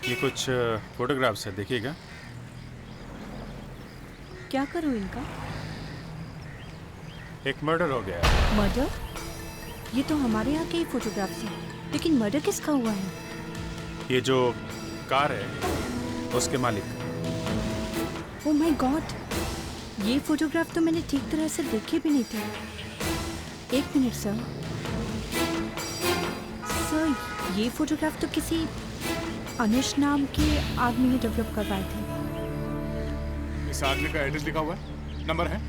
ये कुछ फोटोग्राफ्स है, देखिएगा। क्या करूं इनका? एक मर्डर हो गया। मर्डर? ये तो हमारे यहाँ के ही फोटोग्राफ्स हैं, लेकिन मर्डर किसका हुआ है? ये जो कार है उसके मालिक। ओह माय गॉड, ये फोटोग्राफ तो मैंने ठीक तरह से देखे भी नहीं थे। एक मिनट सर, ये फोटोग्राफ तो किसी अनुष नाम के आदमी ने डेवलप करवाए थे। इस आदमी का एड्रेस लिखा हुआ है, नंबर है?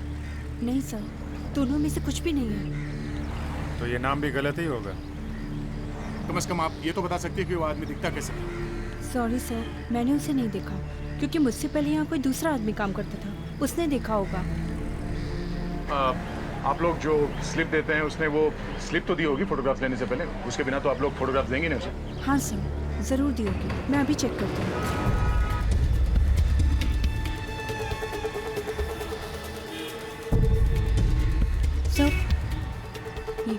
नहीं सर, दोनों में से कुछ भी नहीं है। तो ये नाम भी गलत ही होगा। कम से कम आप ये तो बता सकते हैं कि वो आदमी दिखता कैसे था? सॉरी सर, मैंने उसे नहीं देखा, क्योंकि मुझसे पहले यहाँ कोई दूसरा आदमी काम करता था, उसने देखा होगा। आप लोग जो स्लिप देते हैं उसने वो स्लिप तो दी होगी फोटोग्राफ लेने से पहले, उसके बिना तो आप लोग फोटोग्राफ देंगे नहीं उसे। हाँ सर, ज़रूर दी होगी, मैं अभी चेक करती हूँ। सर, ये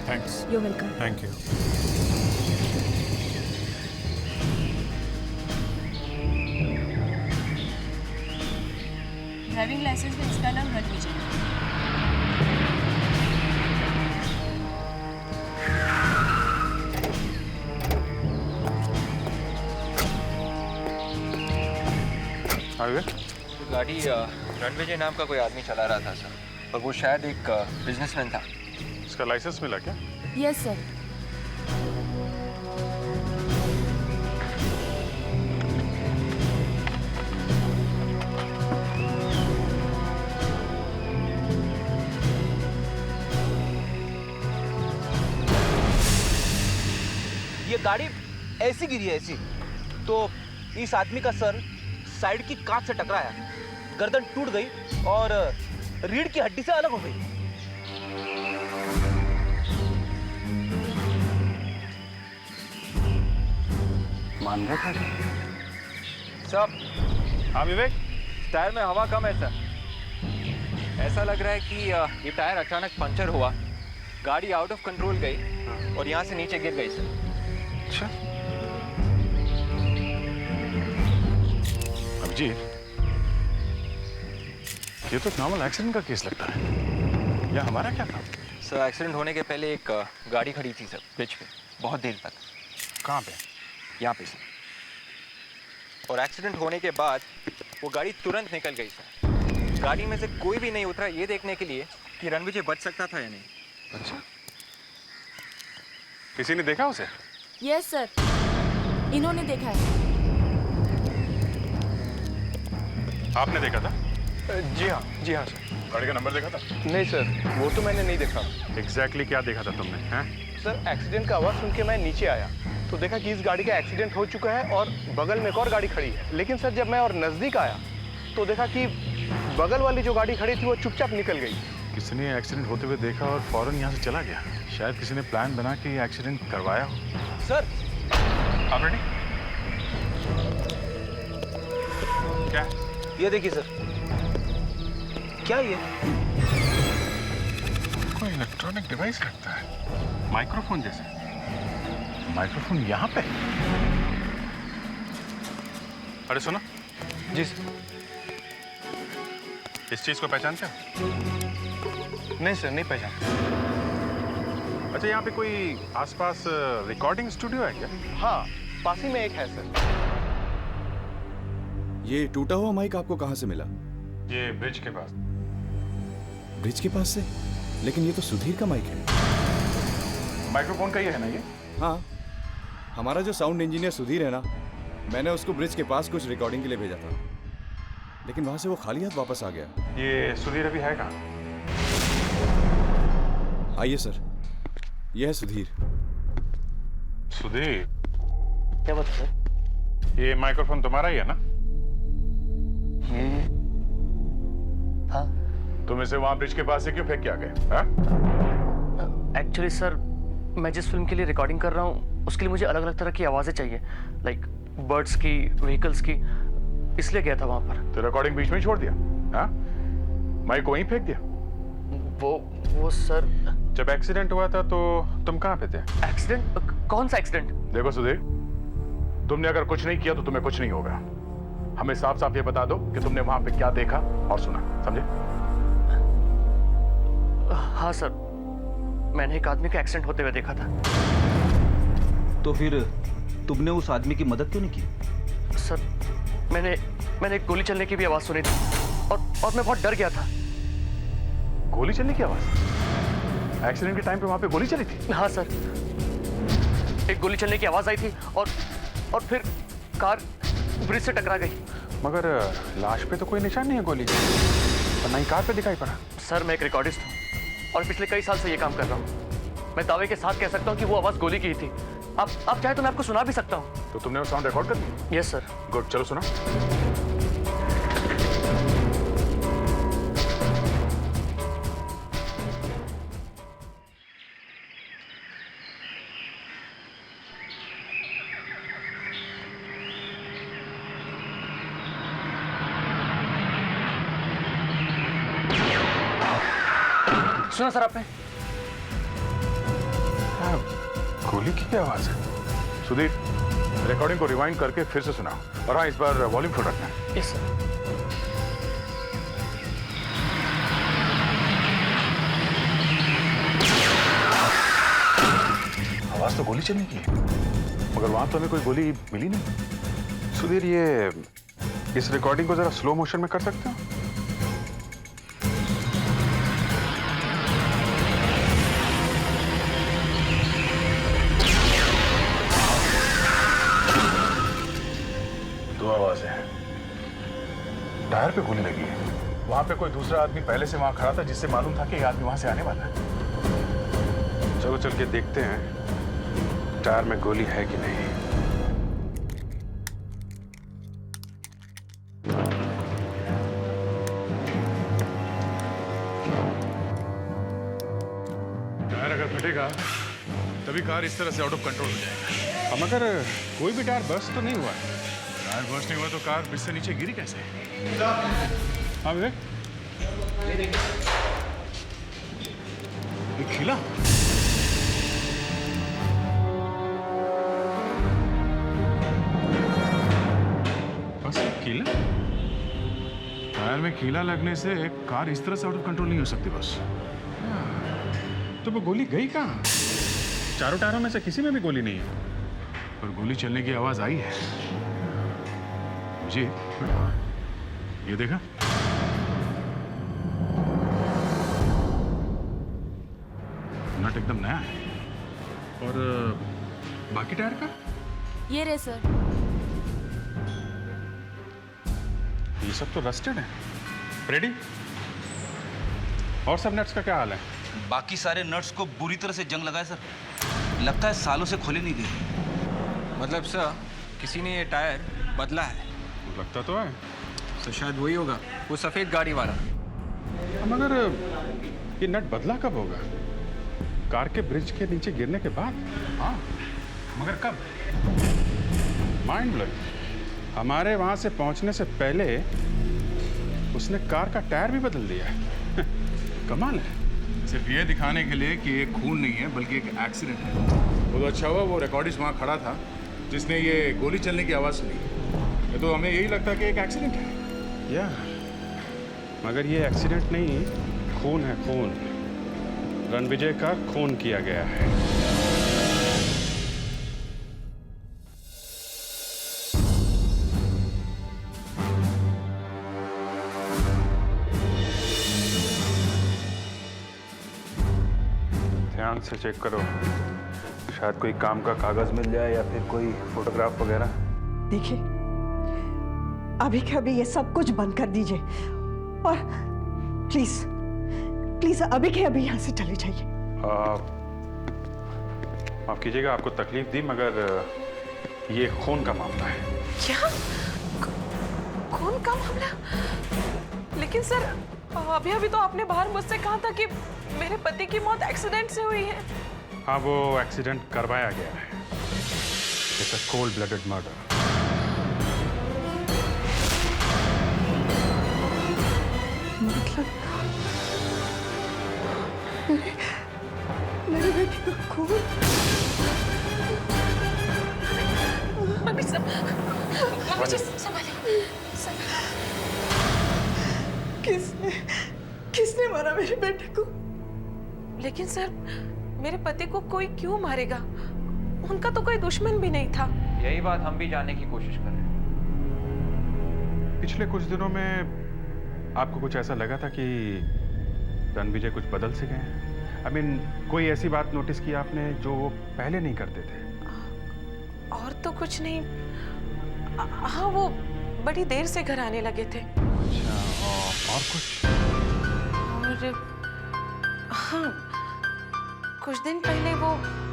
thanks. You welcome. Thank you. Driving licence में इसका नाम रणविजय है। गाड़ी रणविजय नाम का कोई आदमी चला रहा था सर, और वो शायद एक बिजनेसमैन था। इसका लाइसेंस मिला क्या? Yes sir. ये गाड़ी ऐसी गिरी है, ऐसी तो इस आदमी का सर साइड की कांच से टकराया, गर्दन टूट गई और रीढ़ की हड्डी से अलग हो गई। मान रहे थे सब। हाँ विवेक, टायर में हवा कम है सर। ऐसा लग रहा है कि ये टायर अचानक पंचर हुआ, गाड़ी आउट ऑफ कंट्रोल गई और यहाँ से नीचे गिर गई सर। अच्छा, अभिजीत, ये तो नॉर्मल एक्सीडेंट का केस लगता है। या हमारा क्या था? सर एक्सीडेंट होने के पहले एक गाड़ी खड़ी थी सर ब्रिज पे, बहुत देर तक। कहाँ पे? यहाँ पे सर। और एक्सीडेंट होने के बाद वो गाड़ी तुरंत निकल गई सर। गाड़ी में से कोई भी नहीं उतरा ये देखने के लिए कि रणविजय बच सकता था या नहीं। अच्छा, किसी ने देखा उसे? यस सर, इन्होंने देखा है। आपने देखा था? जी हाँ सर। गाड़ी का नंबर देखा था? नहीं सर, वो तो मैंने नहीं देखा। एग्जैक्टली क्या देखा था तुमने? हैं? सर एक्सीडेंट का आवाज़ सुन के मैं नीचे आया तो देखा कि इस गाड़ी का एक्सीडेंट हो चुका है और बगल में एक और गाड़ी खड़ी है। लेकिन सर जब मैं और नज़दीक आया तो देखा कि बगल वाली जो गाड़ी खड़ी थी वो चुपचाप निकल गई। किसी ने एक्सीडेंट होते हुए देखा और फौरन यहाँ से चला गया। शायद किसी ने प्लान बना के एक्सीडेंट करवाया हो। सर आप रेडी? क्या? ये देखिए सर। क्या ये? कोई इलेक्ट्रॉनिक डिवाइस लगता है, माइक्रोफोन जैसे। माइक्रोफोन यहाँ पे? अरे सुनो। जी सर। इस चीज को पहचानते हो? नहीं सर, नहीं पहचान। अच्छा, यहाँ पे कोई आसपास रिकॉर्डिंग स्टूडियो है क्या? हाँ, पास ही में एक है सर। ये टूटा हुआ माइक आपको कहाँ से मिला? ये ब्रिज के पास। ब्रिज के पास से? लेकिन ये तो सुधीर का माइक है। माइक्रोफोन का ही है ना ये? हाँ, हमारा जो साउंड इंजीनियर सुधीर है ना, मैंने उसको ब्रिज के पास कुछ रिकॉर्डिंग के लिए भेजा था, लेकिन वहां से वो खाली हाथ वापस आ गया। ये सुधीर अभी है कहाँ? आइए सर, यह है सुधीर। सुधीर, क्या बात है? ये माइक्रोफोन तुम्हारा ही है ना? हाँ। तुम इसे वहां ब्रिज के पास से क्यों फेंक के आ गए? एक्चुअली सर, मैं जिस फिल्म के लिए रिकॉर्डिंग कर रहा हूँ उसके लिए मुझे अलग अलग तरह की आवाज़ें चाहिए, लाइक बर्ड्स की, व्हीकल्स की, इसलिए गया था वहाँ पर। तो रिकॉर्डिंग बीच में छोड़ दिया? हाँ, माइक को वहीं फेंक दिया? वो सर जब एक्सीडेंट हुआ था तो तुम कहाँ पे थे? एक्सीडेंट? कौन सा एक्सीडेंट? देखो सुधीर, तुमने अगर कुछ नहीं किया तो तुम्हें कुछ नहीं होगा। हमें साफ साफ ये बता दो कि तुमने वहां पे क्या देखा और सुना, समझे? हाँ सर, मैंने एक आदमी का एक्सीडेंट होते हुए देखा था। तो फिर तुमने उस आदमी की मदद क्यों नहीं की? सर, मैंने एक गोली चलने की भी आवाज सुनी थी और मैं बहुत डर गया था। गोली चलने की आवाज? एक्सीडेंट के टाइम पे वहां पे गोली चली थी? हाँ सर, एक गोली चलने की आवाज आई थी और फिर कार ब्रिज से टकरा गई। मगर लाश पे तो कोई निशान नहीं है गोली का, और ना ही कार पे दिखाई पड़ा। सर, मैं एक रिकॉर्डिस्ट हूँ और पिछले कई साल से ये काम कर रहा हूँ। मैं दावे के साथ कह सकता हूँ कि वो आवाज गोली की ही थी। आप चाहे तो मैं आपको सुना भी सकता हूँ। तो तुमने वो साउंड रिकॉर्ड कर दी? Yes sir. गुड, चलो सुना। सुना सर आपने? हाँ, गोली की क्या आवाज है? सुधीर, रिकॉर्डिंग को रिवाइंड करके फिर से सुनाओ, और हाँ, इस बार वॉल्यूम फुल रखना है। Yes sir. आवाज तो गोली चलने की है, मगर वहां तो हमें कोई गोली मिली नहीं। सुधीर, ये इस रिकॉर्डिंग को जरा स्लो मोशन में कर सकते हो? दो आवाजें हैं। टायर पे गोली लगी है। वहां पे कोई दूसरा आदमी पहले से वहां खड़ा था जिससे मालूम था कि ये आदमी वहां से आने वाला है। चलो चल के देखते हैं टायर में गोली है कि नहीं। टायर अगर फटेगा तभी कार इस तरह से आउट ऑफ कंट्रोल हो जाएगा। अब मगर कोई भी टायर बर्स्ट तो नहीं हुआ है। टायर बर्स्ट नहीं हुआ तो कार ब्रिज से नीचे गिरी कैसे? हाँ विवेक, ये खिला? बस कीला? टायर में कीला लगने से कार इस तरह से आउट ऑफ कंट्रोल नहीं हो सकती बस। तो वो गोली गई कहाँ? चारों टायरों में से किसी में भी गोली नहीं है। पर गोली चलने की आवाज आई है मुझे। ये देखा? नट एकदम नया है। और बाकी टायर का? ये रहे सर। ये सब तो रस्टेड है। रेडी? और सब नट्स का क्या हाल है? बाकी सारे नट्स को बुरी तरह से जंग लगा है सर। लगता है सालों से खोले नहीं गए। मतलब सर, किसी ने ये टायर बदला है। लगता तो है। तो शायद वही होगा, वो सफ़ेद गाड़ी वाला। मगर ये नट बदला कब होगा? कार के ब्रिज के नीचे गिरने के बाद? हाँ, मगर कब? Mind blowing. हमारे वहां से पहुंचने से पहले उसने कार का टायर भी बदल दिया है। कमाल है। सिर्फ ये दिखाने के लिए कि ये खून नहीं है बल्कि एक एक्सीडेंट है। वो तो अच्छा हुआ वो रिकॉर्डिस्ट वहाँ खड़ा था जिसने ये गोली चलने की आवाज़ सुनी। ये तो हमें यही लगता कि एक एक्सीडेंट है। या मगर ये एक्सीडेंट नहीं, खून है, खून। रणविजय का खून किया गया है। ध्यान से चेक करो, शायद कोई काम का कागज मिल जाए या फिर कोई फोटोग्राफ वगैरह। देखिए, अभी के अभी ये सब कुछ बंद कर दीजिए और प्लीज प्लीज अभी के अभी यहाँ से चले जाइए। माफ कीजिएगा, आपको तकलीफ दी, मगर ये खून का मामला है। क्या? खून का मामला? लेकिन सर, अभी अभी तो आपने बाहर मुझसे कहा था कि मेरे पति की मौत एक्सीडेंट से हुई है। हाँ, वो एक्सीडेंट करवाया गया है। It's a cold blooded murder. मतलब बेटे का खून। मम्मी संभालिए। किसने मारा मेरे बेटे को? लेकिन सर, मेरे पति को कोई क्यों मारेगा? उनका तो कोई दुश्मन भी नहीं था। यही बात हम भी जानने की कोशिश कर रहे हैं। पिछले कुछ दिनों में आपको कुछ ऐसा लगा था कि रणविजय कुछ बदल से गए हैं? I mean, कोई ऐसी बात नोटिस की आपने जो वो पहले नहीं करते थे? और तो कुछ नहीं। हाँ, वो बड़ी देर से घर आने लगे थे। अच्छा, और कुछ? और हाँ, कुछ दिन पहले वो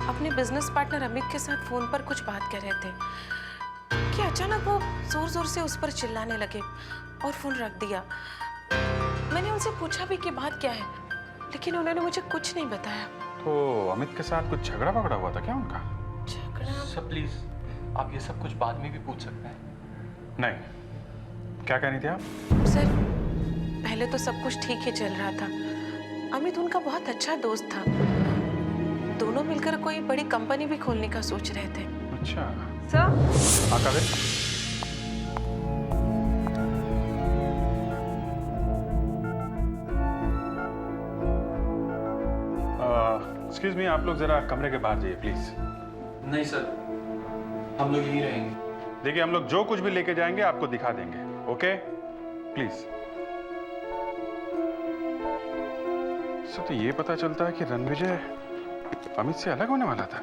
अपने बिजनेस पार्टनर अमित के साथ फोन पर कुछ बात कर रहे थे कि अचानक वो जोर जोर से उस पर चिल्लाने लगे और फोन रख दिया। मैंने उनसे पूछा भी कि बात क्या है, लेकिन उन्होंने मुझे कुछ नहीं बताया। तो अमित के साथ कुछ झगड़ा पकड़ा हुआ था क्या उनका? झगड़ा? सर प्लीज, आप ये सब कुछ बाद में भी पूछ सकते हैं। नहीं, क्या कह रही थी आप? सर, पहले तो सब कुछ ठीक ही चल रहा था। अमित उनका बहुत अच्छा दोस्त था। दोनों मिलकर कोई बड़ी कंपनी भी खोलने का सोच रहे थे। अच्छा सर, कावेरी, एक्सक्यूज मी, आप लोग जरा कमरे के बाहर जाइए प्लीज। नहीं सर, हम लोग यहीं रहेंगे। देखिए, हम लोग जो कुछ भी लेके जाएंगे आपको दिखा देंगे, ओके? प्लीज। सर, तो ये पता चलता है कि रणविजय अमित से अलग होने वाला था।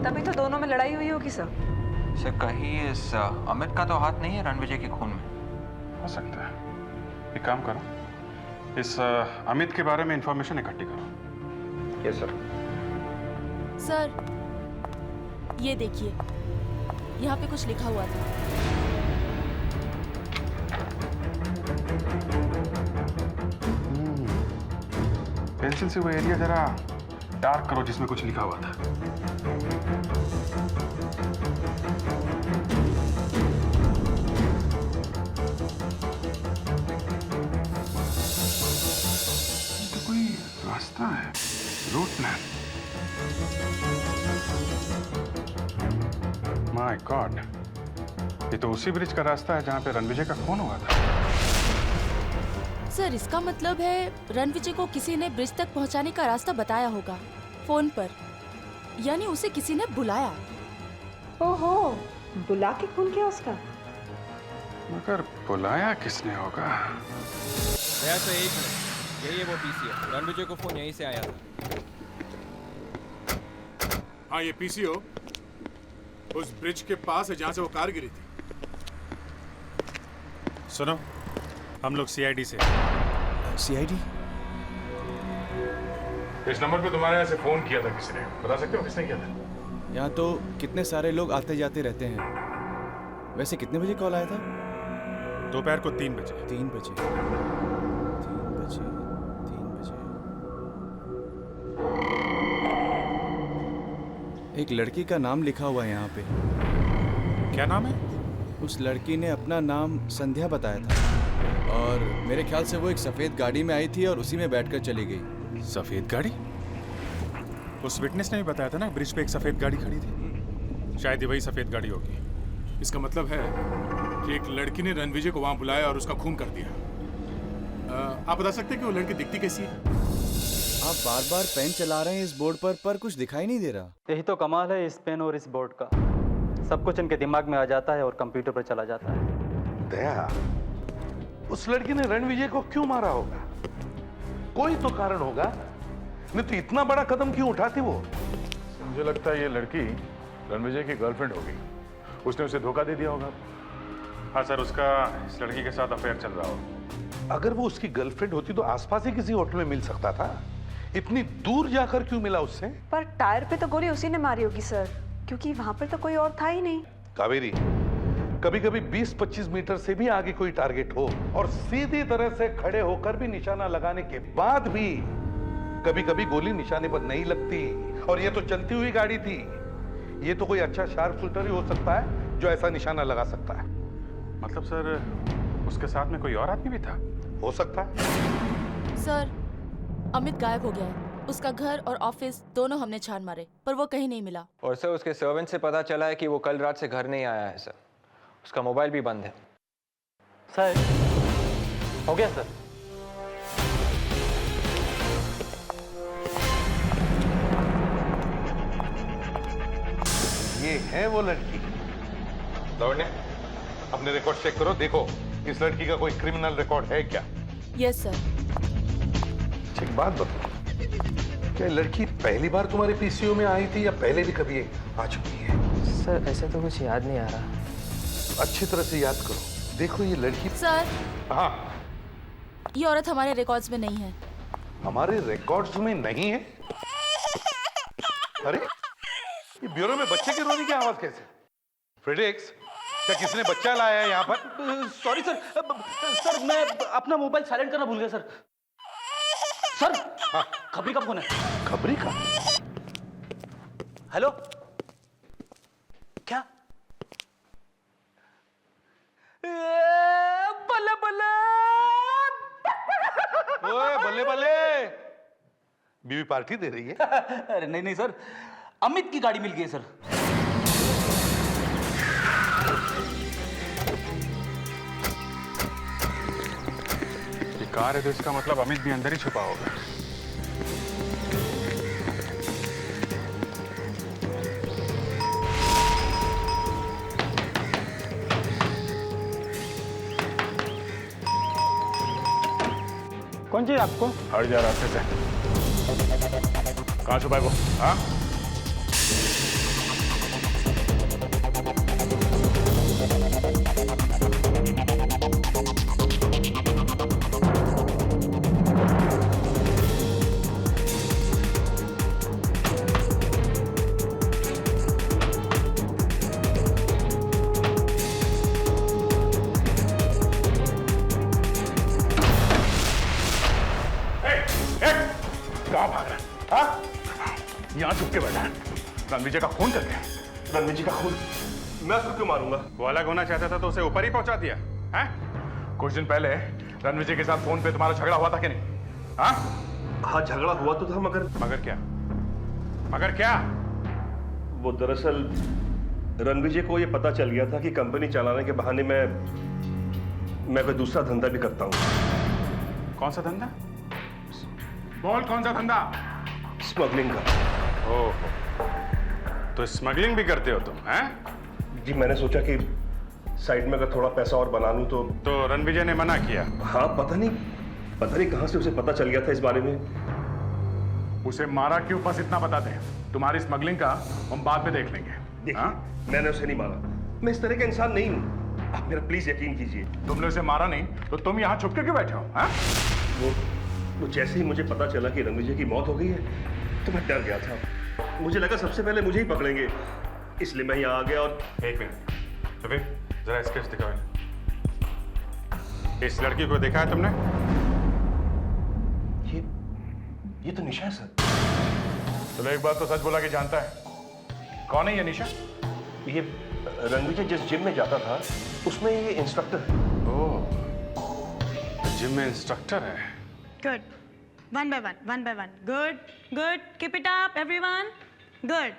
तभी तो दोनों में लड़ाई हुई होगी सर। सर, कहीं इस अमित का तो हाथ नहीं है रणविजय के खून में? हो सकता है। एक काम करो, इस अमित के बारे में इंफॉर्मेशन इकट्ठी करो। Yes sir. सर, ये देखिए, यहाँ पे कुछ लिखा हुआ था। पेंसिल से वो एरिया जरा डार्क करो जिसमें कुछ लिखा हुआ था। तो कोई रास्ता है, रूट प्लान। माय गॉड, ये तो उसी ब्रिज का रास्ता है जहां पे रणविजय का खून हुआ था। सर, इसका मतलब है रणविजय को किसी ने ब्रिज तक पहुंचाने का रास्ता बताया होगा फोन पर, यानी उसे किसी ने बुलाया। ओहो, बुला के खून किया उसका? मगर बुलाया किसने होगा? वैसे एक मिनट, यही है वो पीसी है। रणविजय को फोन यहीं से आया था। हाँ, ये पीसीओ उस ब्रिज के पास है जहां से वो कार गिरी थी। सुनो, हम लोग सीआईडी से। सीआईडी? इस नंबर पे तुम्हारे यहाँ से फोन किया था किसी ने, बता सकते हो किसने किया था? यहाँ तो कितने सारे लोग आते जाते रहते हैं। वैसे कितने बजे कॉल आया था? दोपहर को 3 बजे। 3 बजे। 3 बजे। 3 बजे। एक लड़की का नाम लिखा हुआ है यहाँ पे। क्या नाम है? उस लड़की ने अपना नाम संध्या बताया था, और मेरे ख्याल से वो एक सफेद गाड़ी में आई थी और उसी में बैठकर चली गई। सफेद गाड़ी? उस विटनेस ने भी बताया था ना, ब्रिज पे एक सफेद गाड़ी खड़ी थी। शायद ये वही सफेद गाड़ी होगी। इसका मतलब है कि एक लड़की ने रणविजय को वहां बुलाया और उसका खून कर दिया। आप बता सकते हैं कि वो लड़की दिखती कैसी है? आप बार बार पेन चला रहे हैं इस बोर्ड पर कुछ दिखाई नहीं दे रहा। यही तो कमाल है इस पेन और इस बोर्ड का। सब कुछ इनके दिमाग में आ जाता है और कंप्यूटर पर चला जाता है। दया, उस लड़की ने रणविजय को क्यों मारा होगा? कोई तो कारण होगा, नहीं तो इतना बड़ा कदम क्यों उठाती वो? मुझे लगता है ये लड़की रणविजय की गर्लफ्रेंड होगी। उसने उसे धोखा दे दिया होगा। हाँ सर, उसका इस लड़की के साथ अफेयर चल रहा हो। अगर वो उसकी गर्लफ्रेंड होती तो आसपास ही किसी होटल में मिल सकता था। इतनी दूर जाकर क्यों मिला उससे? पर टायर पे तो गोली उसी ने मारी होगी सर, क्योंकि वहां पर तो कोई और था ही नहीं। कावेरी, कभी कभी 20-25 मीटर से भी आगे कोई टारगेट हो और सीधी तरह से खड़े होकर भी निशाना लगाने के बाद भी कभी कभी गोली निशाने पर नहीं लगती। और ये तो चलती हुई गाड़ी थी। ये तो कोई अच्छा शार्प शूटर ही हो सकता है जो ऐसा निशाना लगा सकता है। मतलब सर, उसके साथ में कोई और आदमी भी था? हो सकता है। सर, अमित गायब हो गया है। उसका घर और ऑफिस दोनों हमने छान मारे, पर वो कहीं नहीं मिला। और सर उसके सर्वेंट से पता चला है कि वो कल रात से घर नहीं आया है सर। उसका मोबाइल भी बंद है। सर हो गया सर। ये है वो लड़की। दौड़ने अपने रिकॉर्ड चेक करो, देखो इस लड़की का कोई क्रिमिनल रिकॉर्ड है क्या? Yes sir. एक बात बताओ, क्या लड़की पहली बार तुम्हारे पीसीओ में आई थी या पहले भी कभी आ चुकी है? सर ऐसे तो कुछ याद नहीं आ रहा। अच्छी तरह से याद करो, देखो ये लड़की। सर हाँ, ये औरत हमारे रिकॉर्ड्स में नहीं है। हमारे रिकॉर्ड्स में नहीं है? अरे ये ब्यूरो में बच्चे के रोने की आवाज कैसे? फ्रेडेक्स, क्या किसने बच्चा लाया है यहाँ पर? सॉरी सर, सर मैं अपना मोबाइल साइलेंट करना भूल गया सर। सर हाँ। खबरी का फोन है। खबरी का? हेलो, क्या? बल्ले बल्ले, ओए बल्ले बल्ले, बीवी पार्टी दे रही है? अरे नहीं नहीं सर, अमित की गाड़ी मिल गई है सर। ये कार है तो इसका मतलब अमित भी अंदर ही छुपा होगा। कौन चाहिए आपको? हट जा रास्ते से। कहाँ छुपा है वो? हाँ? कहाँ भाग रहा है? हाँ? यहाँ छुप के बैठा है। रणविजय का खून कर गया। रणविजय का खून? मैं उसको क्यों मारूंगा? वो अलग होना चाहता था तो उसे ऊपर ही पहुंचा दिया। हैं? कुछ दिन पहले रणविजय के साथ फोन पे तुम्हारा झगड़ा हुआ था कि नहीं? हाँ? हाँ झगड़ा हुआ तो था, मगर क्या? मगर क्या? वो दरअसल रणविजय को ये पता चल गया था कि कंपनी चलाने के बहाने मैं कोई दूसरा धंधा भी करता हूँ। कौन सा धंधा? बोल, कौन सा धंधा? स्मगलिंग का। ओह, तो स्मगलिंग भी करते हो तुम? हैं? जी मैंने सोचा कि साइड में अगर थोड़ा पैसा और बना लूं तो रणविजय ने मना किया? हाँ, पता नहीं कहां से उसे पता चल गया था इस बारे में। उसे मारा क्यों, बस इतना बता दे। तुम्हारी स्मगलिंग का हम बाद में देख लेंगे। देखिए, मैंने उसे नहीं मारा, मैं इस तरह का इंसान नहीं हूं। आप मेरा प्लीज यकीन कीजिए। तुमने उसे मारा नहीं तो तुम यहाँ छुप के क्यों बैठे हो? वो जैसे ही मुझे पता चला कि रणविजय की मौत हो गई है तो मैं डर गया था। मुझे लगा सबसे पहले मुझे ही पकड़ेंगे, इसलिए मैं यहाँ आ गया। और एक मिनट, तो फिर जरा स्केच दिखाओ। इस लड़की को देखा है तुमने? ये तो निशा है सर। चलो एक बात तो सच बोला कि जानता है। कौन है ये निशा? ये रणविजय जिस जिम में जाता था उसमें ये इंस्ट्रक्टर है। ओह, जिम में इंस्ट्रक्टर है। Good. One by one. Good. Keep it up, everyone. Good.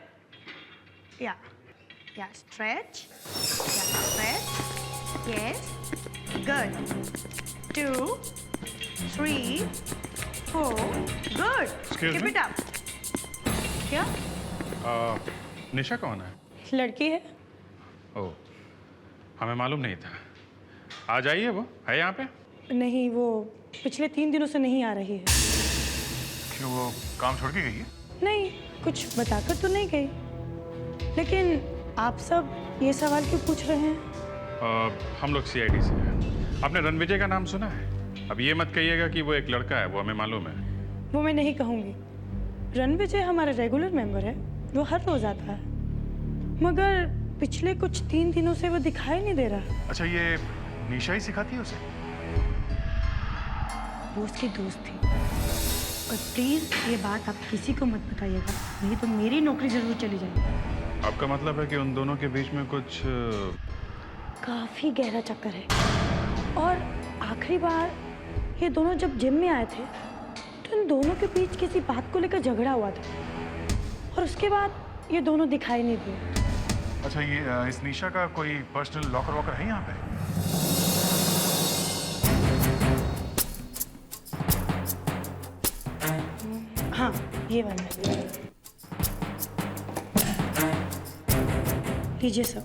Yeah. Stretch. Yeah, stretch. Yes. Good. 2, 3, 4. Good. Excuse Keep me? it up. क्या? निशा कौन है? लड़की है। ओह, हमें मालूम नहीं था। आ जाइए, वो है यहाँ पे? नहीं, वो पिछले 3 दिनों से नहीं आ रही है। क्यों, वो काम छोड़ के गई है? नहीं, कुछ बताकर तो नहीं गई। लेकिन आप सब ये सवाल क्यों पूछ रहे हैं? हम लोग CID से हैं। आपने रणविजय का नाम सुना है? अब ये मत कहिएगा कि वो एक लड़का है, वो हमें मालूम है। वो मैं नहीं कहूँगी। रणविजय हमारा रेगुलर मेंबर है, वो हर रोज आता है। मगर पिछले कुछ 3 दिनों से वो दिखाई नहीं दे रहा। अच्छा, ये निशा ही सिखाती है उसे? वो उसकी दोस्त थी। और प्लीज ये बात आप किसी को मत बताइएगा, नहीं तो मेरी नौकरी जरूर चली जाएगी। आपका मतलब है कि उन दोनों के बीच में कुछ काफी गहरा चक्कर है। और आखिरी बार ये दोनों जब जिम में आए थे तो तो इन दोनों के बीच किसी बात को लेकर झगड़ा हुआ था और उसके बाद ये दोनों दिखाई नहीं दिए। अच्छा, ये इस निशा का कोई पर्सनल लॉकर वॉकर है यहाँ पे? हाँ, ये वाला लीजिए सब।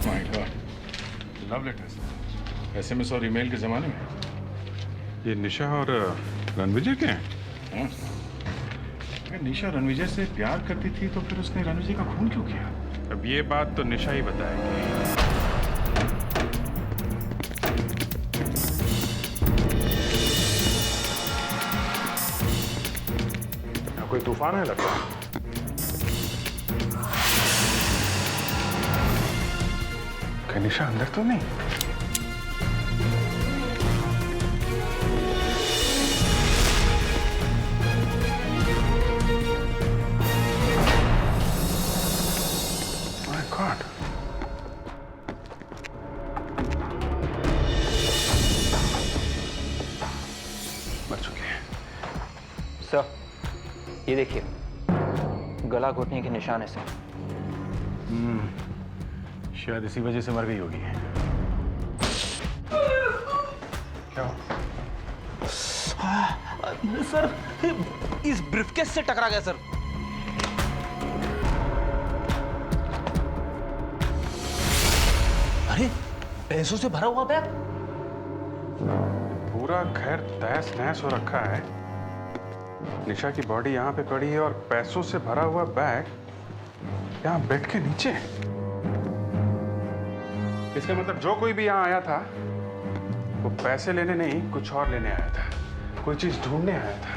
My God, love letters, SMS और ईमेल के जमाने में। ये निशा और रणविजय के हैं? हाँ। अगर निशा रणविजय से प्यार करती थी तो फिर उसने रणविजय का खून क्यों किया? अब ये बात तो निशा ही बताएगी। कोई तूफान है लगता है। कहीं निशा अंदर तो नहीं? My God. मर चुके हैं। सर, ये देखिए, गला घोटने के निशान है सर। शायद इसी वजह से मर गई होगी। क्या सर, इस ब्रीफकेस से टकरा गया सर। अरे, पैसों से भरा हुआ बैग। पूरा घर तहस नहस हो रखा है। निशा की बॉडी यहाँ पे पड़ी है और पैसों से भरा हुआ बैग यहाँ बेड के नीचे। इसका मतलब जो कोई भी यहाँ आया था वो पैसे लेने नहीं, कुछ और लेने आया था, कोई चीज ढूंढने आया था।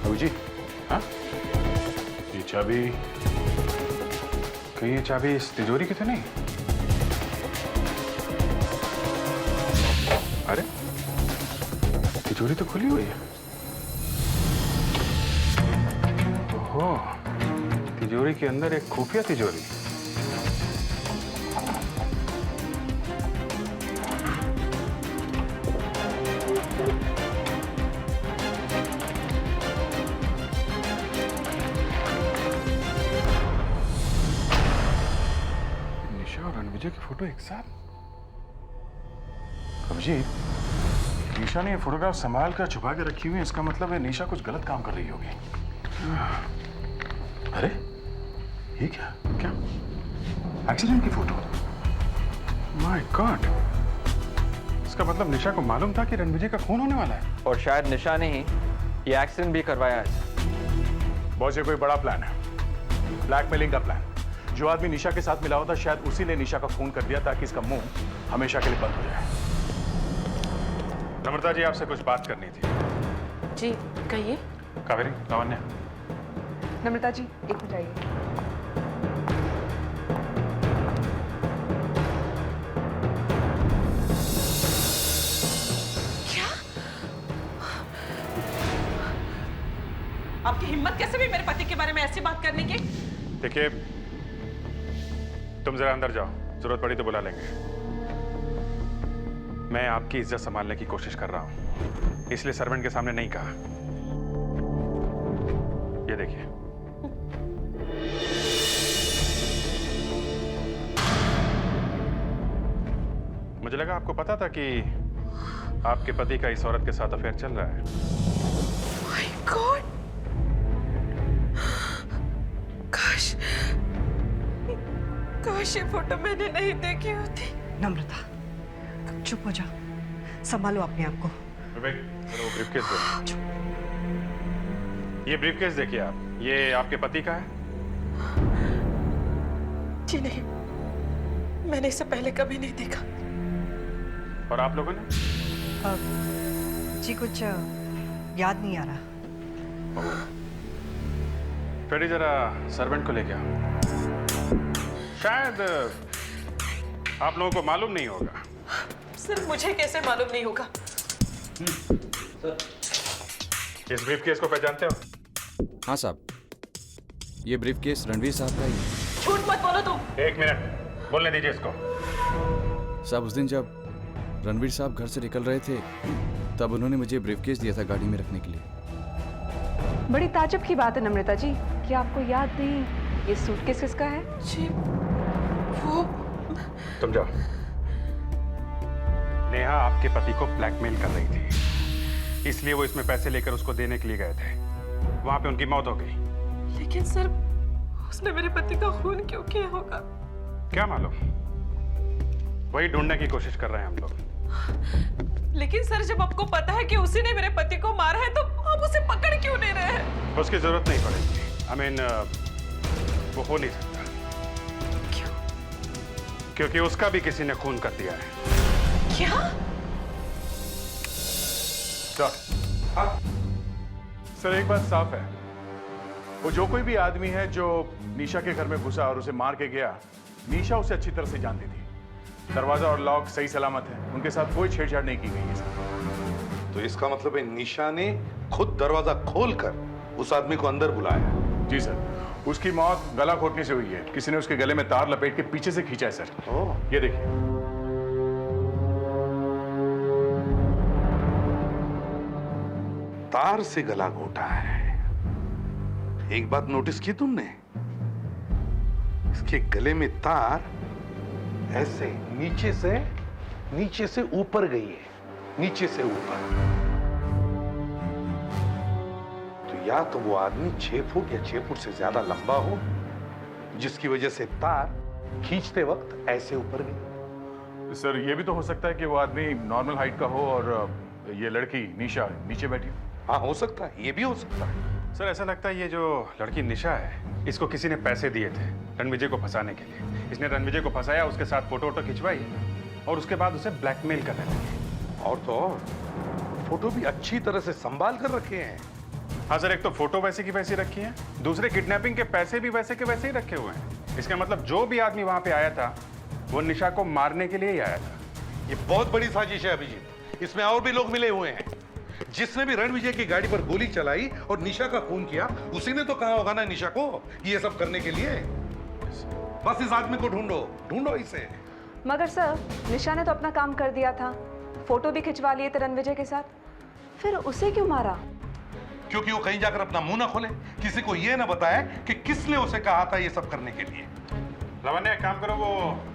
अबू जी, हाँ? ये चाबी, कहीं ये चाबी इस तिजोरी की तो नहीं? अरे, तिजोरी तो खुली हुई है। ओहो, तिजोरी के अंदर एक खुफिया तिजोरी। निशा और रणविजय की फोटो एक साथ। अभिजीत, निशा ने ये फोटोग्राफ संभाल कर छुपा के रखी हुई है, इसका मतलब है निशा कुछ गलत काम कर रही होगी। अरे, ये क्या? क्या? एक्सीडेंट की फोटो। माय गॉड, इसका मतलब निशा को मालूम था कि रणविजय का खून होने वाला है। और शायद निशा ने ही ये एक्सीडेंट भी करवाया है। बॉस, ये कोई बड़ा प्लान है, ब्लैकमेलिंग का प्लान। जो आदमी निशा के साथ मिला होता शायद उसी ने निशा का खून कर दिया ताकि इसका मुंह हमेशा के लिए बंद हो जाए। नम्रता जी, आपसे कुछ बात करनी थी। जी कहिए। कावेरी, लावण्या। नम्रता जी, एक मिनट आइए। क्या? आपकी हिम्मत कैसे भी मेरे पति के बारे में ऐसी बात करने की? देखिए, तुम जरा अंदर जाओ, जरूरत पड़ी तो बुला लेंगे। मैं आपकी इज्जत संभालने की कोशिश कर रहा हूं, इसलिए सर्वेंट के सामने नहीं कहा। ये देखिए। मुझे लगा आपको पता था कि आपके पति का इस औरत के साथ अफेयर चल रहा है। My God! काश ये फोटो मैंने नहीं देखी होती। नम्रता, चुप हो जाओ, संभालो अपने आप को। विवेक, वो ब्रीफकेस दो। ये ब्रीफकेस देखिए आप, ये आपके पति का है? जी नहीं, मैंने इसे पहले कभी नहीं देखा। और आप लोगों ने? जी कुछ याद नहीं आ रहा। फ्रेडी, जरा सर्वेंट को लेके आओ। शायद आप लोगों को मालूम नहीं होगा। सर, मुझे कैसे मालूम नहीं होगा? इस ब्रीफकेस को पहचानते हो? हाँ साहब, ये ब्रीफकेस रणवीर साहब का ही है। झूठ मत बोलो तुम। एक मिनट, बोलने दीजिए इसको। साहब उस दिन जब रणवीर साहब घर से निकल रहे थे तब उन्होंने मुझे ब्रीफकेस दिया था गाड़ी में रखने के लिए। बड़ी ताज्जुब की बात है नम्रता जी, क्या आपको याद नहीं ये सूटकेस किसका है? जी वो तुम जाओ। नेहा आपके पति को ब्लैकमेल कर रही थी, इसलिए वो इसमें पैसे लेकर उसको देने के लिए गए थे। वहां पे उनकी मौत हो गई। लेकिन सर उसने मेरे पति का खून क्यों किया होगा? क्या मालूम, वही ढूंढने की कोशिश कर रहे हैं हम लोग। लेकिन सर जब आपको पता है कि उसी ने मेरे पति को मारा है तो आप उसे पकड़ क्यों नहीं रहे हैं? उसकी जरूरत नहीं पड़ेगी। I mean, वो हो नहीं सकता। क्यों? क्योंकि उसका भी किसी ने खून कर दिया है। क्या? सर एक बात साफ है, वो जो कोई भी आदमी है जो निशा के घर में घुसा और उसे मार के गया, निशा उसे अच्छी तरह से जानती थी। दरवाजा और लॉक सही सलामत है, उनके साथ कोई छेड़छाड़ नहीं की गई है सर। तो इसका मतलब है निशा ने खुद दरवाजा खोलकर उस आदमी को अंदर बुलाया। जी सर, उसकी मौत गला घोटने से हुई है। किसी ने उसके गले में तार लपेट के पीछे से खींचा है सर। ये देखिए। तार से गला घोटा है। एक बात नोटिस की तुमने? इसके गले में तार ऐसे नीचे से ऊपर गई है, नीचे से ऊपर। तो या तो वो आदमी 6 फुट या 6 फुट से ज्यादा लंबा हो, जिसकी वजह से तार खींचते वक्त ऐसे ऊपर गई। सर ये भी तो हो सकता है कि वो आदमी नॉर्मल हाइट का हो और ये लड़की निशा नीचे बैठी हो। हाँ हो सकता है, ये भी हो सकता है। सर ऐसा लगता है ये जो लड़की निशा है, इसको किसी ने पैसे दिए थे रणविजय को फंसाने के लिए। इसने रणविजय को फंसाया, उसके साथ फोटो वोटो खिंचवाई और उसके बाद उसे ब्लैकमेल करने लगी। और तो और फोटो भी अच्छी तरह से संभाल कर रखे हैं। हाँ सर, एक तो फोटो वैसे की वैसी रखी है, दूसरे किडनैपिंग के पैसे भी वैसे के वैसे ही रखे हुए हैं। इसका मतलब जो भी आदमी वहां पे आया था वो निशा को मारने के लिए ही आया था। ये बहुत बड़ी साजिश है अभिजीत, इसमें और भी लोग मिले हुए हैं। जिसने भी रणविजय की गाड़ी पर गोली चलाई और निशा का खून किया, उसी ने तो कहा होगा ना निशा को ये सब करने के लिए। बस इस आदमी को ढूंढो इसे। मगर सर निशा ने तो अपना काम कर दिया था, फोटो भी खिंचवा लिए थे रणविजय के साथ, फिर उसे क्यों मारा? क्योंकि वो कहीं जाकर अपना मुंह ना खोले, किसी को ये ना बताए कि किसने उसे कहा था ये सब करने के लिए। लावण्य एक काम करो, वो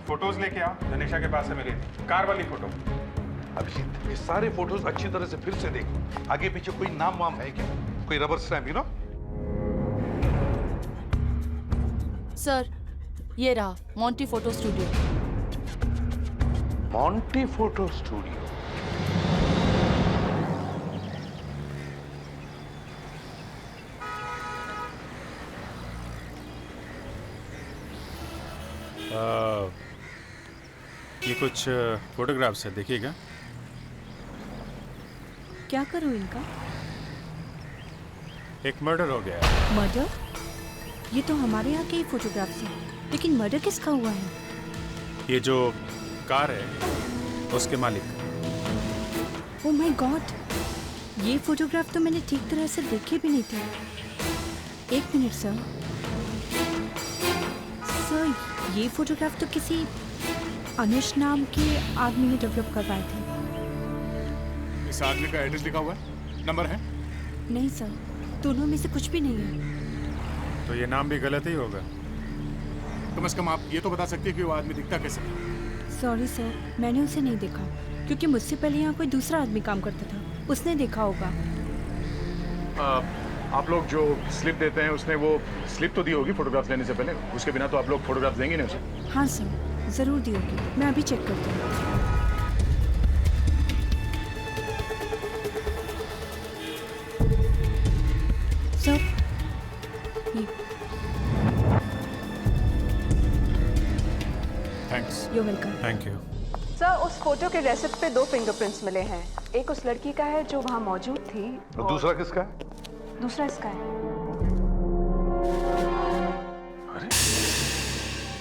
फोटोज लेके आओ जो निशा के पास से मिली थी, कार वाली फोटो। अभिजीत ये सारे फोटोज अच्छी तरह से फिर से देखो, आगे पीछे कोई नाम वाम है क्या, कोई rubber stamp, you know? Sir ये रहा Monty photo studio. Monty photo studio. ये कुछ फोटोग्राफ्स है, देखिएगा। क्या करूं इनका? एक मर्डर हो गया है। मर्डर? ये तो हमारे यहाँ के ही फोटोग्राफ्स हैं, लेकिन मर्डर किसका हुआ है? ये जो कार है उसके मालिक। ओह माय गॉड, ये फोटोग्राफ तो मैंने ठीक तरह से देखे भी नहीं थे। एक मिनट सर, ये फोटोग्राफ तो किसी अनुष नाम के आदमी ने डेवलप करवाए थे। इस आदमी का एड्रेस लिखा हुआ है, नंबर है? नहीं सर, दोनों में से कुछ भी नहीं है। तो ये नाम भी गलत ही होगा। कम से कम आप ये तो बता सकते हैं कि वो आदमी दिखता कैसे था? सॉरी सर, मैंने उसे नहीं देखा, क्योंकि मुझसे पहले यहाँ कोई दूसरा आदमी काम करता था, उसने देखा होगा। आप लोग जो स्लिप देते हैं उसने वो स्लिप तो दी होगी फोटोग्राफ्स लेने से पहले, उसके बिना तो आप लोग फोटोग्राफ्स देंगे नहीं उसे? हाँ सर, जरूर दी होगी, मैं अभी चेक करती हूँ। Sir thanks. You welcome. Thank you. Sir उस फोटो के रेसिप्ट पे 2 फिंगरप्रिंट्स मिले हैं, एक उस लड़की का है जो वहाँ मौजूद थी और दूसरा किसका है? दूसरा इसका है। अरे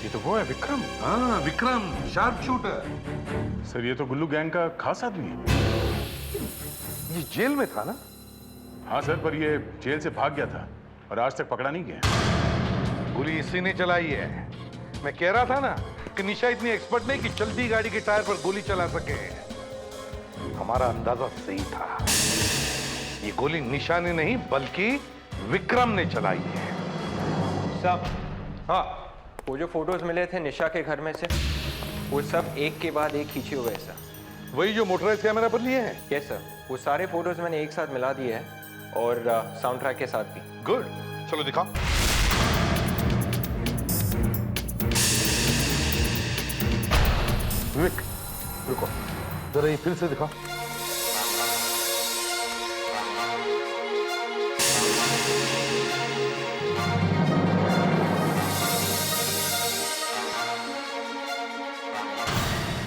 ये तो वो है विक्रम। हाँ विक्रम, शार्प शूटर। सर ये तो गुल्लू गैंग का खास आदमी है। ये जेल में था ना? हाँ सर, पर ये जेल से भाग गया था और आज तक पकड़ा नहीं गया। गोली इसी ने चलाई है। मैं कह रहा था ना कि निशा इतनी एक्सपर्ट नहीं कि चलती गाड़ी के टायर पर गोली चला सके। हमारा अंदाजा सही था। ये गोली निशा ने नहीं बल्कि विक्रम ने चलाई है। सब हाँ, वो जो फोटोज मिले थे निशा के घर में से, वो सब एक के बाद एक खींचे हुए हैं सर। वही जो मोटराइज कैमरा पर लिए हैं? यस सर, वो सारे फोटोज मैंने एक साथ मिला दिए हैं और साउंड ट्रैक के साथ भी। गुड, चलो दिखाओ। विवेक रुको, जरा ये फिर से दिखाओ।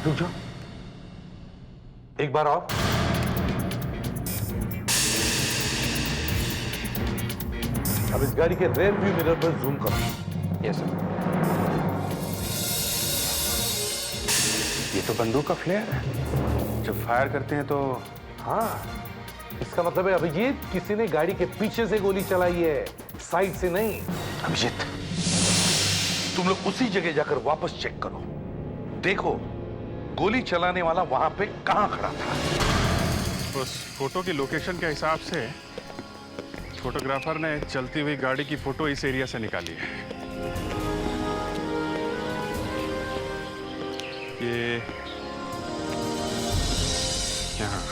रुक जाओ, एक बार आओ। अब इस गाड़ी के रेयर व्यू मिरर पर जूम करो। Yes sir. ये तो बंदूक का फ्लेयर है। जब फायर करते हैं तो हाँ, इसका मतलब है अभिजीत किसी ने गाड़ी के पीछे से गोली चलाई है, साइड से नहीं। अभिजीत, तुम लोग उसी जगह जाकर वापस चेक करो। देखो गोली चलाने वाला वहां पे कहां खड़ा था। उस फोटो की लोकेशन के हिसाब से फोटोग्राफर ने चलती हुई गाड़ी की फोटो इस एरिया से निकाली है। ये यहाँ,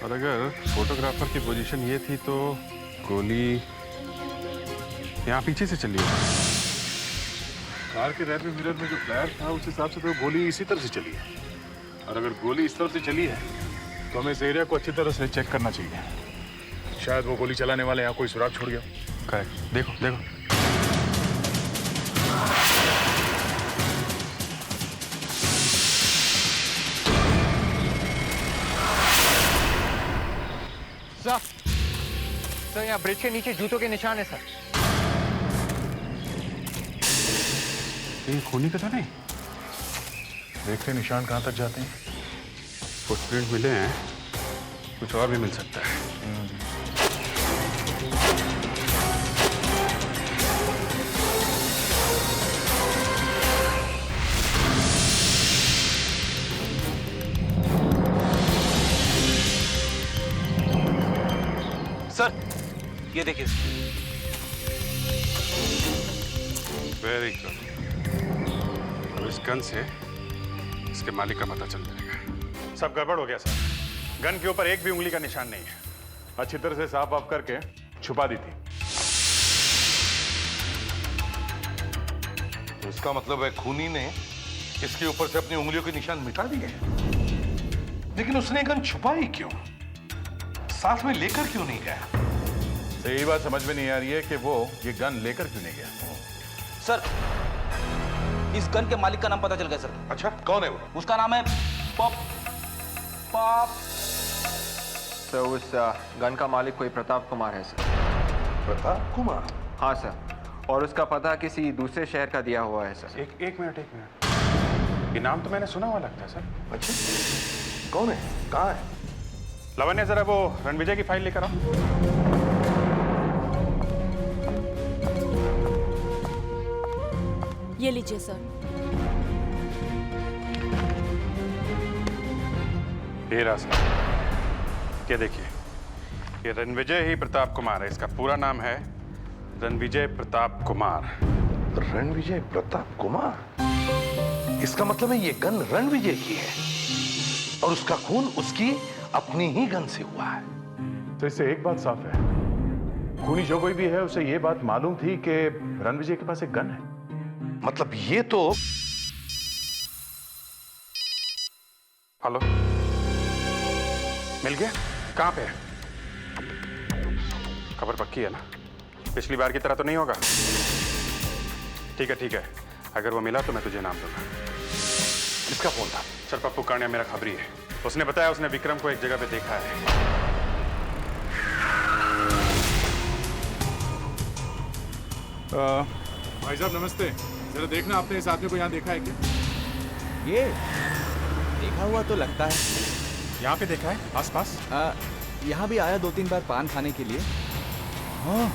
और अगर फोटोग्राफर की पोजीशन ये थी तो गोली यहाँ पीछे से चली है। कार के रेयर व्यू मिरर में जो फ्लैश था उस हिसाब से तो गोली इसी तरह से चली है। और अगर गोली इस तरह से चली है तो हमें इस एरिया को अच्छी तरह से चेक करना चाहिए। शायद वो गोली चलाने वाले यहाँ कोई सुराग छोड़ गया। करेक्ट, देखो देखो। सर यहाँ ब्रिज के नीचे जूतों के निशान है सर। ये खूनी का तो नहीं? देखते निशान कहां तक जाते हैं। फुटप्रिंट मिले हैं, कुछ और भी मिल सकता है। सर ये देखिए। Very good. अब इस गन से इसके मालिक का पता चल जाएगा। सब गड़बड़ हो गया सर। गन के ऊपर एक भी उंगली का निशान नहीं है। अच्छी तरह से साफ ऑफ करके छुपा दी थी। तो इसका मतलब है खूनी ने इसके ऊपर से अपनी उंगलियों के निशान मिटा दिए। लेकिन उसने गन छुपाई क्यों? साथ में लेकर क्यों नहीं गया? सही बात समझ में नहीं आ रही है कि वो ये गन लेकर क्यों नहीं गया। सर इस गन के मालिक का नाम पता चल गया सर। अच्छा, कौन है वो? उसका नाम है पॉप। सर उस गन का मालिक कोई प्रताप कुमार है सर। प्रताप कुमार? हाँ सर, और उसका पता किसी दूसरे शहर का दिया हुआ है सर। एक मिनट। ये नाम तो मैंने सुना हुआ लगता है सर। अच्छा, कौन है, कहाँ है? लवन्या जरा वो रणविजय की फाइल लेकर आओ। ये लीजिए सर। ये रहा सर। ये देखिए, ये रणविजय ही प्रताप कुमार है। इसका पूरा नाम है रणविजय प्रताप कुमार। रणविजय प्रताप कुमार? इसका मतलब है ये गन रणविजय की है और उसका खून उसकी अपनी ही गन से हुआ है। तो इससे एक बात साफ है, खूनी जो कोई भी है उसे ये बात मालूम थी कि रणविजय के पास एक गन है। मतलब ये तो। हेलो, मिल गया? कहां पे है? खबर पक्की है ना? पिछली बार की तरह तो नहीं होगा? ठीक है। अगर वो मिला तो मैं तुझे नाम दूंगा। किसका फोन था? सर पप्पू कानिया मेरा खबरी है। उसने बताया उसने विक्रम को एक जगह पे देखा है। भाई साहब नमस्ते। जरा देखना आपने इस आदमी को यहाँ देखा है क्या? ये देखा हुआ तो लगता है। यहाँ पे देखा है आसपास? यहाँ भी आया 2-3 बार पान खाने के लिए। हाँ,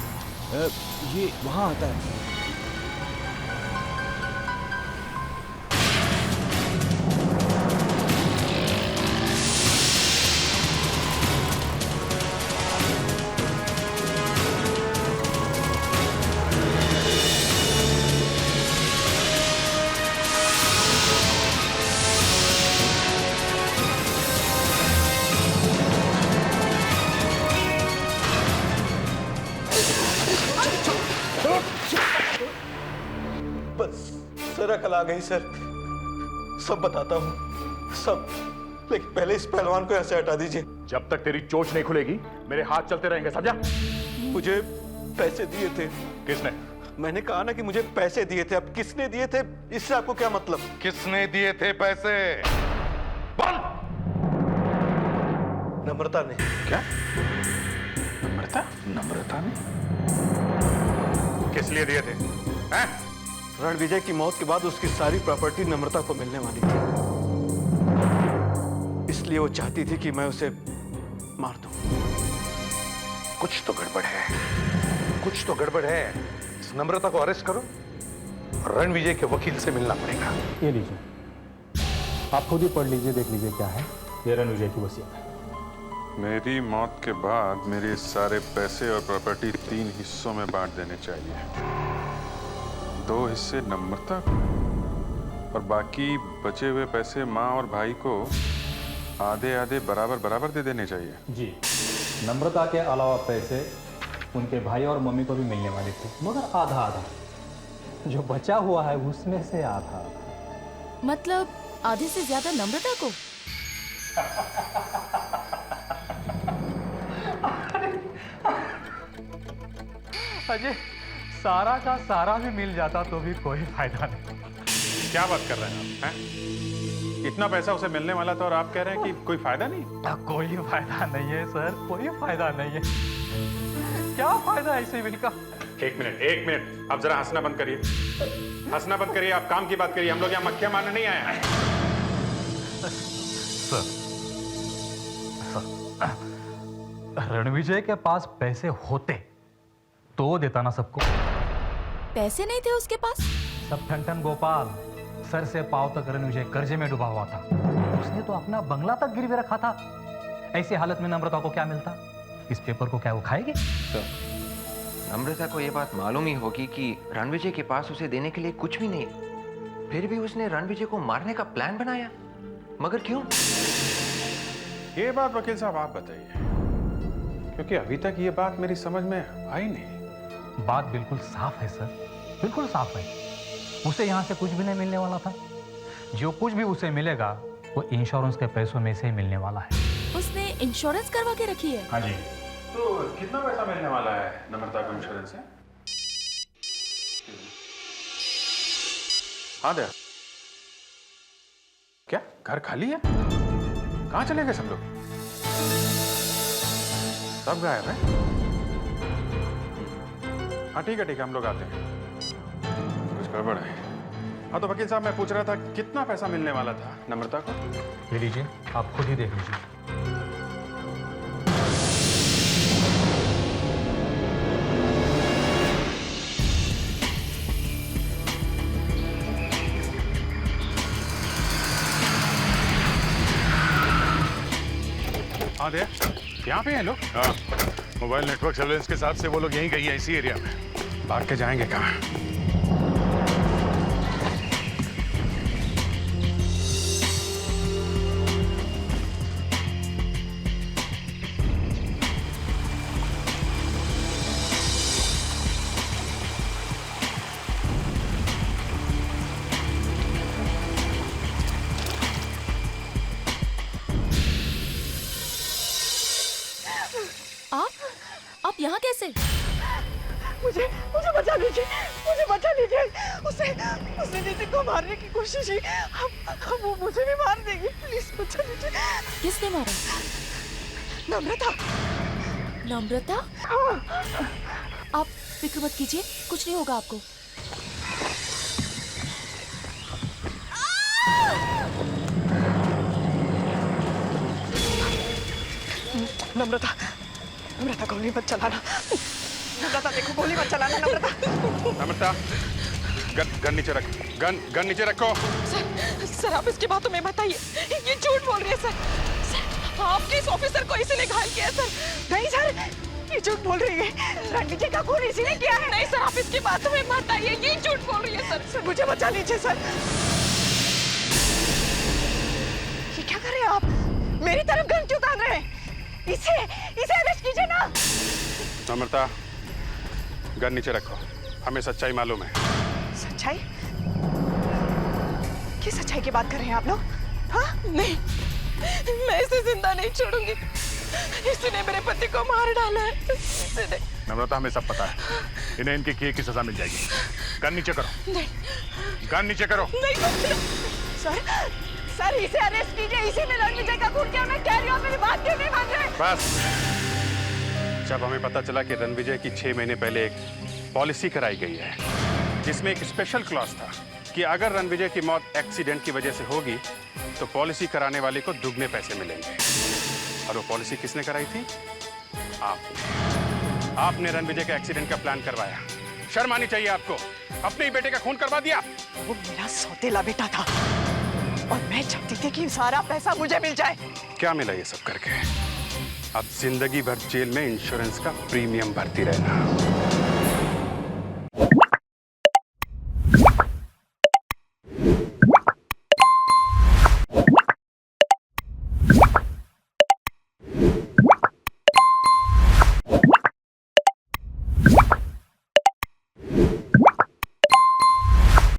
ये वहाँ आता है। सर अकल आ गई सर, सब बताता हूँ सब, लेकिन पहले इस पहलवान को ऐसे हटा दीजिए। जब तक तेरी चोंच नहीं खुलेगी मेरे हाथ चलते रहेंगे, समझा? मुझे पैसे दिए थे। किसने? मैंने कहा ना कि मुझे पैसे दिए थे, अब किसने दिए थे इससे आपको क्या मतलब? किसने दिए थे पैसे? बोल। नम्रता ने। क्या? नम्रता? नम्रता ने? किस लिए दिए थे? हैं? रणविजय की मौत के बाद उसकी सारी प्रॉपर्टी नम्रता को मिलने वाली थी, इसलिए वो चाहती थी कि मैं उसे मार दूं। कुछ तो गड़बड़ है, कुछ तो गड़बड़ है। इस नम्रता को अरेस्ट करो, रणविजय के वकील से मिलना पड़ेगा। ये लीजिए, आप खुद ही पढ़ लीजिए, देख लीजिए क्या है। ये रणविजय की वसीयत है। मेरी मौत के बाद मेरे सारे पैसे और प्रॉपर्टी 3 हिस्सों में बांट देने चाहिए। 2 हिस्से नम्रता को और बाकी बचे हुए पैसे माँ और भाई को आधे आधे बराबर बराबर दे देने चाहिए। जी, नम्रता के अलावा पैसे उनके भाई और मम्मी को भी मिलने वाले थे, मगर आधा आधा। जो बचा हुआ है उसमें से आधा। मतलब आधे से ज्यादा नम्रता को? अजय, सारा का सारा भी मिल जाता तो भी कोई फायदा नहीं। क्या बात कर रहे हैं आप? हैं? इतना पैसा उसे मिलने वाला था और आप कह रहे हैं कि कोई फायदा नहीं? कोई फायदा नहीं है सर, कोई फायदा नहीं है। क्या फायदा है इसे मिलकर? एक मिनट, आप जरा हंसना बंद करिए। हंसना बंद करिए, आप काम की बात करिए। हम लोग यहाँ मक्खियां मारने नहीं आए हैं। रणविजय के पास पैसे होते तो वो देता ना सबको। पैसे नहीं थे उसके पास? सब ठन गोपाल, सर से पांव तक रणविजय कर्जे में डूबा हुआ था। उसने तो अपना बंगला तक गिरवी रखा था। ऐसी हालत में नम्रता को क्या मिलता? इस पेपर को क्या वो खाएगी? नम्रता को ये बात मालूम ही होगी कि रणविजय के पास उसे देने के लिए कुछ भी नहीं, फिर भी उसने रणविजय को मारने का प्लान बनाया। मगर क्यों? ये बात वकील साहब आप बताइए, क्योंकि अभी तक ये बात मेरी समझ में आई नहीं। बात बिल्कुल साफ है सर, बिल्कुल साफ है। उसे यहाँ से कुछ भी नहीं मिलने वाला था। जो कुछ भी उसे मिलेगा वो इंश्योरेंस के पैसों में से ही मिलने वाला है। उसने इंश्योरेंस करवा के रखी है? हाँ जी। तो कितना पैसा मिलने वाला है नम्रता को इंश्योरेंस से? हाँ दया, क्या घर खाली है? कहाँ चले गए सब लोग? सब गायब है? हाँ ठीक है, हम लोग आते हैं। कुछ गड़बड़ है। हाँ तो वकील साहब, मैं पूछ रहा था कितना पैसा मिलने वाला था नम्रता को? ले लीजिए, आप खुद ही देख लीजिए। हाँ दे, यहाँ पे हैं लोग? हाँ, मोबाइल नेटवर्क सर्वेलेंस के हिसाब से वो लोग यहीं गई है, इसी एरिया में। भाग के जाएंगे कहाँ? आप यहाँ कैसे? मुझे बचा लीजिए, मुझे बचा लीजिए। उसने दीदी को मारने की कोशिश की। अब वो मुझे भी मार देगी। प्लीज बचा लीजिए। किसने मारा? नम्रता। नम्रता? आप फिक्र मत कीजिए, कुछ नहीं होगा आपको। नम्रता, नम्रता गोली मत चलाना। नम्रता देखो, गोली मत चलाना नम्रता। नम्रता, गन नीचे रख, गन नीचे रखो। सर आप इसकी बातों में बताइए, ये झूठ बोल रही है सर। आपके इस ऑफिसर को इसी ने घायल किया है सर। नहीं सर, ये झूठ बोल रही है। रणविजय का खून इसी ने किया है। नहीं सर, आप इसकी बातों में मत आइए, ये झूठ बोल रही है सर। सर मुझे बचा लीजिए सर। ये क्या कर रहे हैं आप? मेरी तरफ गन क्यों तान रहे हैं? इसे अरेस्ट कीजिए ना। नम्रता, गन नीचे रखो, हमें सच्चाई मालूम है। सच्चाई? किस सच्चाई की बात कर रहे हैं आप लोग? हाँ? नहीं, मैं इसे जिंदा नहीं छोड़ूंगी। इसने मेरे पति को मार डाला है। नम्रता, हमें सब पता है, इन्हें इनके किए की सजा मिल जाएगी। गन नीचे करो। नहीं, गन नीचे करो। नहीं सर, इसे अरेस्ट कीजिए। इसी ने रणविजय का खून किया। मैं कह रही हूँ, मेरी बात क्यों नहीं मान रहे? बस, जब हमें पता चला कि रणविजय की 6 महीने पहले एक पॉलिसी कराई गई है जिसमें एक स्पेशल क्लॉज था कि अगर रणविजय की मौत एक्सीडेंट की वजह से होगी तो पॉलिसी कराने वाले को दुगने पैसे मिलेंगे। और वो पॉलिसी किसने कराई थी? आपने रणविजय के एक्सीडेंट का प्लान करवाया। शर्म आनी चाहिए आपको, अपने ही बेटे का खून करवा दिया। वो मेरा सौतेला बेटा था और मैं चाहती थी कि सारा पैसा मुझे मिल जाए। क्या मिला ये सब करके? अब जिंदगी भर जेल में इंश्योरेंस का प्रीमियम भरती रहना।